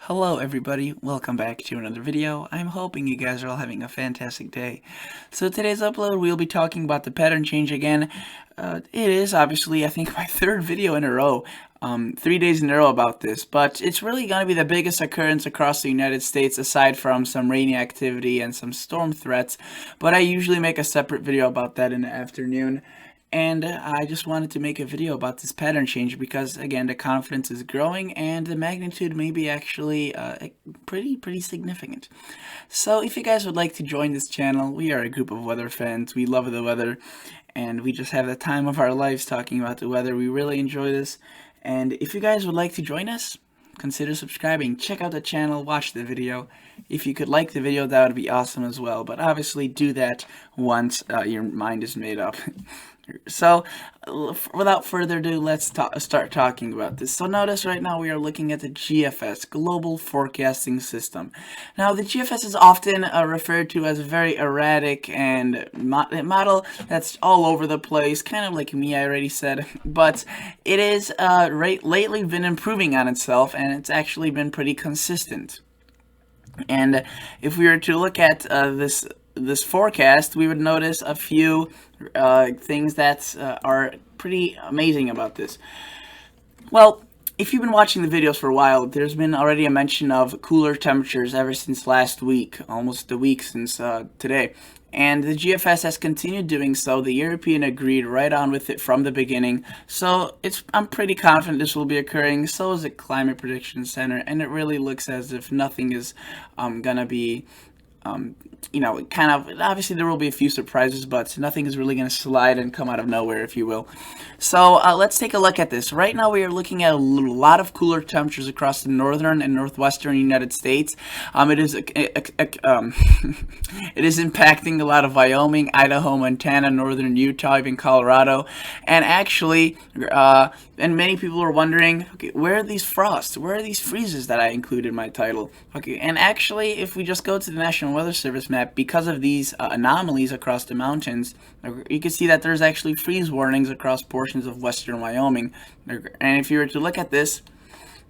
Hello everybody, welcome back to another video. I'm hoping you guys are all having a fantastic day. So today's upload we'll be talking about the pattern change again. It is obviously I think my third video in a row, 3 days in a row about this, but it's really going to be the biggest occurrence across the United States aside from some rainy activity and some storm threats, but I usually make a separate video about that in the afternoon. And I just wanted to make a video about this pattern change because, again, the confidence is growing and the magnitude may be actually pretty significant. So if you guys would like to join this channel, we are a group of weather fans. We love the weather and we just have the time of our lives talking about the weather. We really enjoy this. And if you guys would like to join us, consider subscribing. Check out the channel, watch the video. If you could like the video, that would be awesome as well. But obviously do that once your mind is made up. So, without further ado, let's start talking about this. So notice right now we are looking at the GFS, Global Forecasting System. Now, the GFS is often referred to as a very erratic and model that's all over the place, kind of like me, I already said. But it is lately been improving on itself, and it's actually been pretty consistent. And if we were to look at this forecast, we would notice a few things that are pretty amazing about this. Well, if you've been watching the videos for a while, there's been already a mention of cooler temperatures ever since last week, almost a week since today. And the GFS has continued doing so. The European agreed right on with it from the beginning. So I'm pretty confident this will be occurring. So is the Climate Prediction Center. And it really looks as if nothing is gonna be kind of, obviously there will be a few surprises, but nothing is really going to slide and come out of nowhere, if you will. So let's take a look at this. Right now we are looking at a lot of cooler temperatures across the northern and northwestern United States. It is impacting a lot of Wyoming, Idaho, Montana, northern Utah, even Colorado. And actually, and many people are wondering, okay, where are these frosts? Where are these freezes that I included in my title? Okay, and actually, if we just go to the National Weather Service map, because of these anomalies across the mountains, you can see that there's actually freeze warnings across portions of western Wyoming. And if you were to look at this,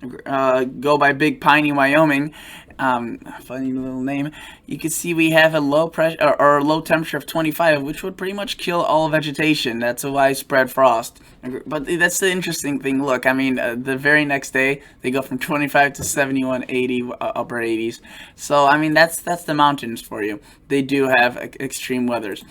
go by Big Piney, Wyoming, funny little name, you can see we have a low pressure or low temperature of 25, which would pretty much kill all vegetation. That's a widespread frost. But that's the interesting thing. Look, I mean, the very next day they go from 25 to 71, 80, upper 80s. So I mean, that's the mountains for you. They do have extreme weathers.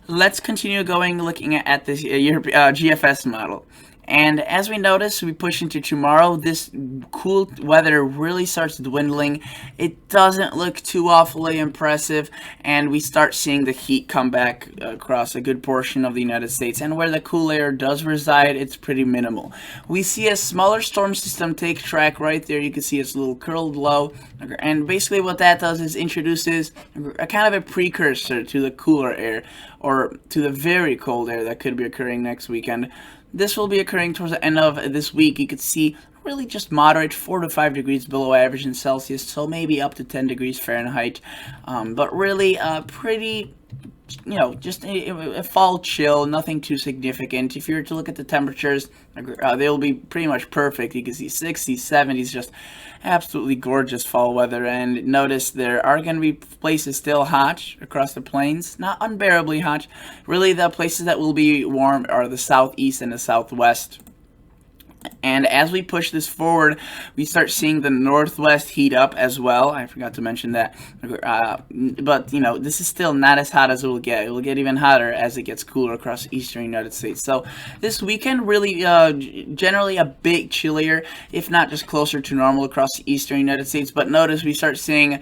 Let's continue looking at this GFS model. And as we notice, we push into tomorrow, this cool weather really starts dwindling. It doesn't look too awfully impressive, and we start seeing the heat come back across a good portion of the United States. And where the cool air does reside, it's pretty minimal. We see a smaller storm system take track right there. You can see it's a little curled low. And basically what that does is introduces a kind of a precursor to the cooler air, or to the very cold air that could be occurring next weekend. This will be occurring towards the end of this week. You could see really just moderate 4 to 5 degrees below average in Celsius, so maybe up to 10 degrees Fahrenheit. But really pretty, just a fall chill, nothing too significant. If you were to look at the temperatures, they'll be pretty much perfect. You can see 60s, 70s, just absolutely gorgeous fall weather. And notice there are going to be places still hot across the plains, not unbearably hot. Really, the places that will be warm are the southeast and the southwest. And as we push this forward, we start seeing the northwest heat up as well. I forgot to mention that. But, this is still not as hot as it will get. It will get even hotter as it gets cooler across the eastern United States. So this weekend really generally a bit chillier, if not just closer to normal across the eastern United States. But notice we start seeing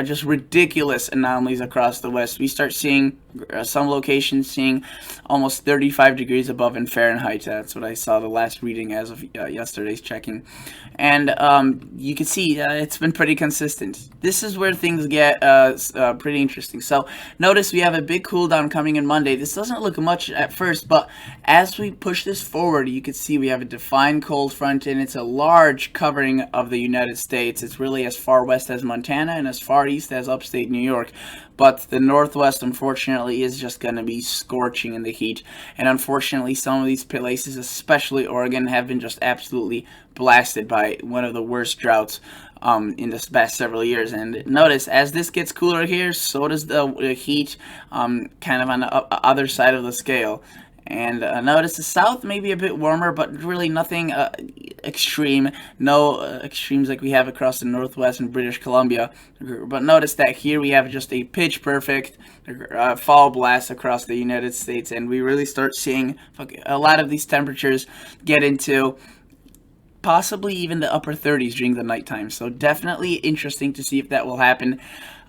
just ridiculous anomalies across the west. We start seeing some locations seeing almost 35 degrees above in Fahrenheit. That's what I saw the last reading as of yesterday's checking. And you can see it's been pretty consistent. This is where things get pretty interesting. So notice we have a big cool down coming in Monday. This doesn't look much at first, but as we push this forward, you can see we have a defined cold front, and it's a large covering of the United States. It's really as far west as Montana and as far east as upstate New York. But the Northwest, unfortunately, is just going to be scorching in the heat. And unfortunately, some of these places, especially Oregon, have been just absolutely blasted by one of the worst droughts in the past several years. And notice as this gets cooler here, so does the heat kind of on the other side of the scale. And notice the south may be a bit warmer, but really nothing extreme. No extremes like we have across the northwest and British Columbia. But notice that here we have just a pitch perfect fall blast across the United States, and we really start seeing a lot of these temperatures get into possibly even the upper 30s during the nighttime. So definitely interesting to see if that will happen.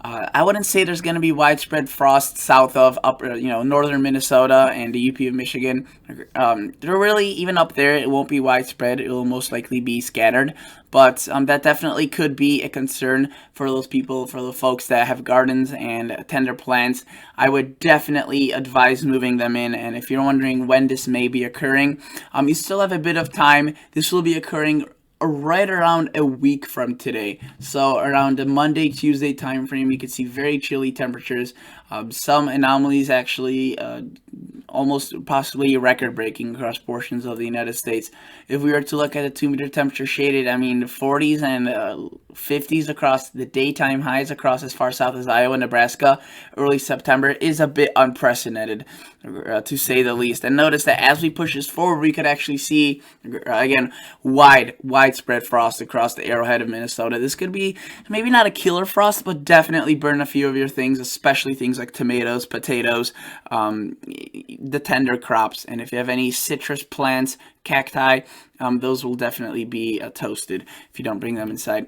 I wouldn't say there's going to be widespread frost south of upper, northern Minnesota and the UP of Michigan. They're really even up there. It won't be widespread. It will most likely be scattered. But that definitely could be a concern for those people, for the folks that have gardens and tender plants. I would definitely advise moving them in. And if you're wondering when this may be occurring, you still have a bit of time. This will be occurring right around a week from today. So around the Monday, Tuesday time frame, you can see very chilly temperatures. Some anomalies actually almost possibly record breaking across portions of the United States. If we were to look at a 2-meter temperature shaded, I mean, the 40s and 50s across the daytime highs across as far south as Iowa, Nebraska, early September is a bit unprecedented, to say the least. And notice that as we push this forward, we could actually see, again, widespread frost across the arrowhead of Minnesota. This could be maybe not a killer frost, but definitely burn a few of your things, especially things like tomatoes, potatoes, the tender crops. And if you have any citrus plants, cacti, those will definitely be toasted if you don't bring them inside.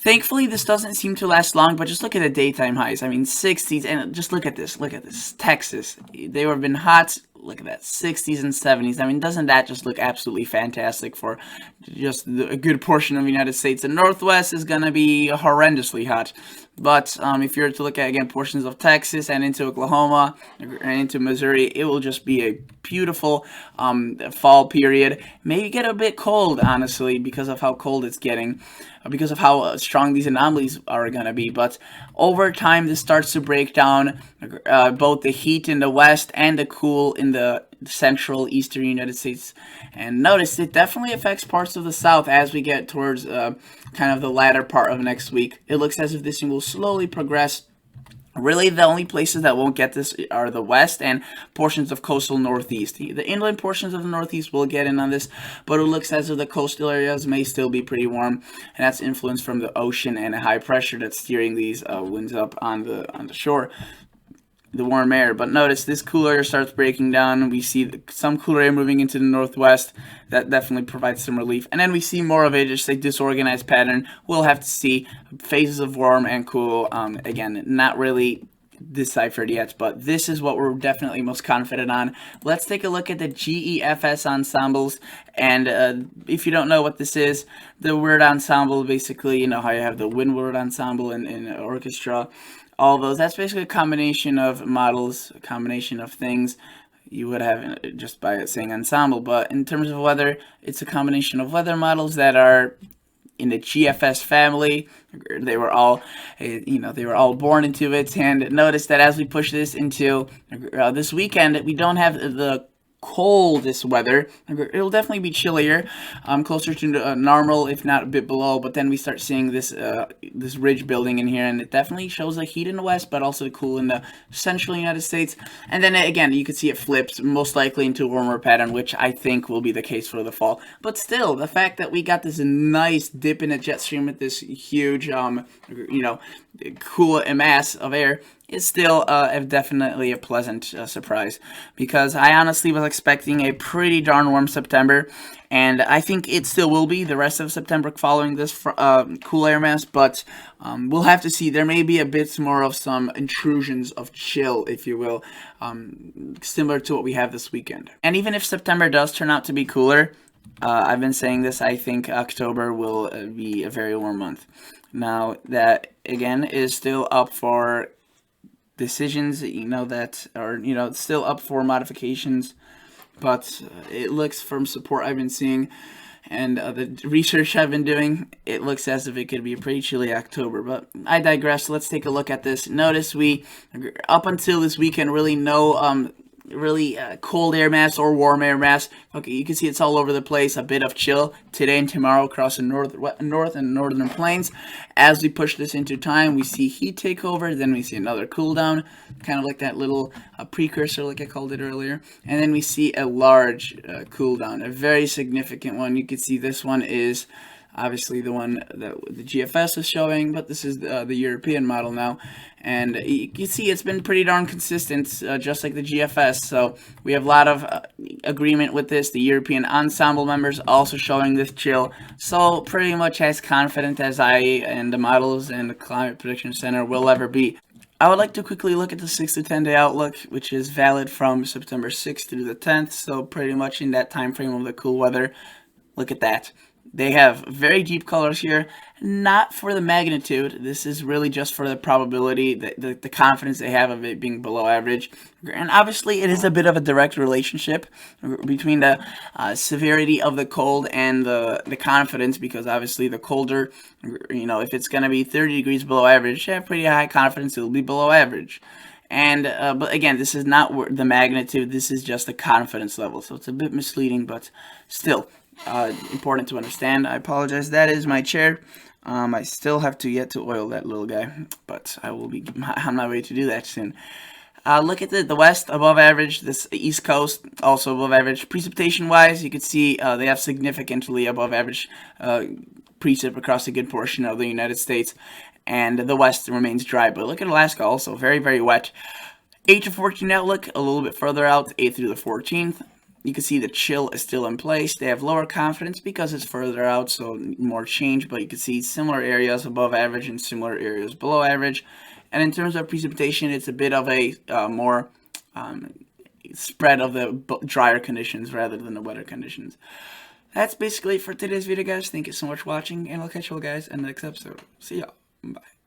Thankfully, this doesn't seem to last long, but just look at the daytime highs. I mean, 60s, and just look at this. Look at this. Texas, they have been hot. Look at that, 60s and 70s. I mean, doesn't that just look absolutely fantastic for just a good portion of the United States? The Northwest is going to be horrendously hot. But if you were to look at, again, portions of Texas and into Oklahoma and into Missouri, it will just be a beautiful fall period. Maybe get a bit cold, honestly, because of how cold it's getting, because of how strong these anomalies are going to be. But over time, this starts to break down both the heat in the west and the cool in the central eastern United States. And notice it definitely affects parts of the south as we get towards kind of the latter part of next week. It looks as if this thing will slowly progress. Really, the only places that won't get this are the west and portions of coastal northeast. The inland portions of the northeast will get in on this, but it looks as if the coastal areas may still be pretty warm, and that's influenced from the ocean and a high pressure that's steering these winds up on the shore, the warm air. But notice this cooler air starts breaking down. We see some cooler air moving into the northwest. That definitely provides some relief. And then we see more of a just a disorganized pattern. We'll have to see phases of warm and cool. Again, not really deciphered yet, but this is what we're definitely most confident on. Let's take a look at the GEFS ensembles. And if you don't know what this is, the word ensemble, basically, you know how you have the windward ensemble in orchestra, all those. That's basically a combination of models, a combination of things you would have just by saying ensemble. But in terms of weather, it's a combination of weather models that are in the GFS family. They were all, they were all born into it. And notice that as we push this into this weekend, we don't have the coldest weather. It'll definitely be chillier, closer to normal, if not a bit below. But then we start seeing this this ridge building in here, and it definitely shows the heat in the west, but also the cool in the central United States. And then again, you can see it flips most likely into a warmer pattern, which I think will be the case for the fall. But still, the fact that we got this nice dip in a jet stream with this huge, cool mass of air is still definitely a pleasant surprise, because I honestly was expecting a pretty darn warm September, and I think it still will be the rest of September following this cool air mass, but we'll have to see. There may be a bit more of some intrusions of chill, if you will, similar to what we have this weekend. And even if September does turn out to be cooler, I've been saying this, I think October will be a very warm month. Now, that, again, is still up for decisions, that are, still up for modifications, but it looks, from support I've been seeing and the research I've been doing, it looks as if it could be a pretty chilly October. But I digress. Let's take a look at this. Notice we, up until this weekend, really no really cold air mass or warm air mass. Okay, you can see it's all over the place. A bit of chill today and tomorrow across the north and northern plains. As we push this into time, we see heat take over. Then we see another cool down, kind of like that little precursor, like I called it earlier. And then we see a large cool down, a very significant one. You can see this one is obviously the one that the GFS is showing, but this is the European model now. And you can see it's been pretty darn consistent, just like the GFS. So we have a lot of agreement with this. The European ensemble members also showing this chill. So pretty much as confident as I and the models and the Climate Prediction Center will ever be. I would like to quickly look at the 6 to 10 day outlook, which is valid from September 6th through the 10th. So pretty much in that time frame of the cool weather. Look at that. They have very deep colors here, not for the magnitude. This is really just for the probability, the confidence they have of it being below average. And obviously, it is a bit of a direct relationship between the severity of the cold and the confidence, because obviously the colder, if it's going to be 30 degrees below average, you have pretty high confidence it will be below average. And but again, this is not the magnitude. This is just the confidence level. So it's a bit misleading, but still. Important to understand. I apologize. That is my chair. I still have to yet to oil that little guy, but I will be on my way to do that soon. Look at the west, above average. This east coast, also above average. Precipitation-wise, you can see they have significantly above average precip across a good portion of the United States, and the west remains dry. But look at Alaska, also very, very wet. 8 to 14 outlook, a little bit further out, 8 through the 14th. You can see the chill is still in place. They have lower confidence because it's further out, so more change, but you can see similar areas above average and similar areas below average. And in terms of precipitation, it's a bit of a more spread of the drier conditions rather than the wetter conditions. That's basically it for today's video, guys. Thank you so much for watching, and I'll catch you all guys in the next episode. See y'all. Bye.